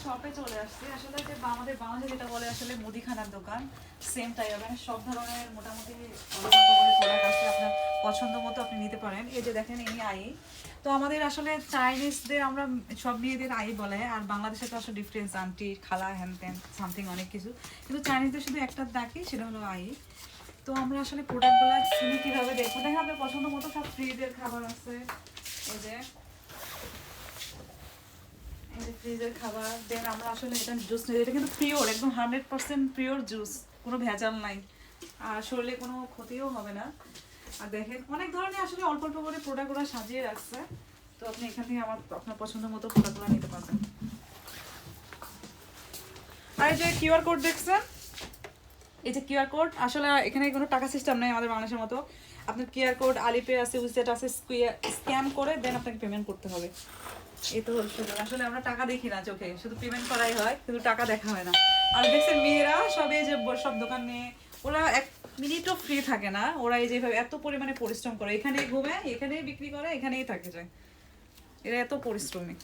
শপে চলে আসছি। আসলে যে আমাদের বাংলাদেশে যেটা বলে আসলে মুদিখানার দোকান, সেম তাই হবে। সব ধরনের মোটামুটি প্রোডাক্ট আছে, আপনার পছন্দ মতো আপনি নিতে পারেন। এই যে দেখেন এই আই, তো আমাদের আসলে চাইনিজদের আমরা সব মেয়েদের আই বলে, আর বাংলাদেশে তো আসলে ডিফারেন্স, আন্টি, খালা, হ্যান ত্যান সামথিং অনেক কিছু, কিন্তু চাইনিজদের শুধু একটা ডাকি, সেটা হলো আই। তো আমরা আসলে প্রোডাক্টগুলো চিনি কীভাবে দেখবো, দেখেন আপনার পছন্দ মতো সব ফ্রিজের খাবার আছে। এই যে ফ্রিজের খাবার, দেন আমরা আসলে এটা জুস নিই, এটা কিন্তু পিওর, একদম 100% পিওর জুস, কোনো ভেজাল নাই, আর শরীরে কোনো ক্ষতিও হবে না। আর দেখেন অনেক ধরনের আসলে অল্প অল্প করে প্রোডাক্টগুলো সাজিয়ে রাখছে, তো আপনি এখান থেকে আপনার পছন্দ মতো প্রোডাক্টগুলো নিতে পারবেন। আর এই যে কিউআর কোড দেখছেন, এই যে কিউআর কোড, আসলে এখানে কোনো টাকা সিস্টেম নেই আমাদের বাংলাদেশের মতো। আপনার কিউআর কোড আলিপে আছে, উইসেট আছে, স্ক্যান করে দেন আপনাকে পেমেন্ট করতে হবে। এই তো হচ্ছে, আসলে আমরা টাকা দেখি না চোখে, শুধু পেমেন্ট করাই হয়, কিন্তু টাকা দেখা হয় না। আর দেখছেন মেয়েরা সবে যে সব দোকান নিয়ে, ওরা এক মিনিটও ফ্রি থাকে না, ওরা এই যেভাবে এত পরিমাণে পরিশ্রম করে, এখানেই ঘুমে, এখানেই বিক্রি করে, এখানেই থাকে যায়, এরা এত পরিশ্রমী।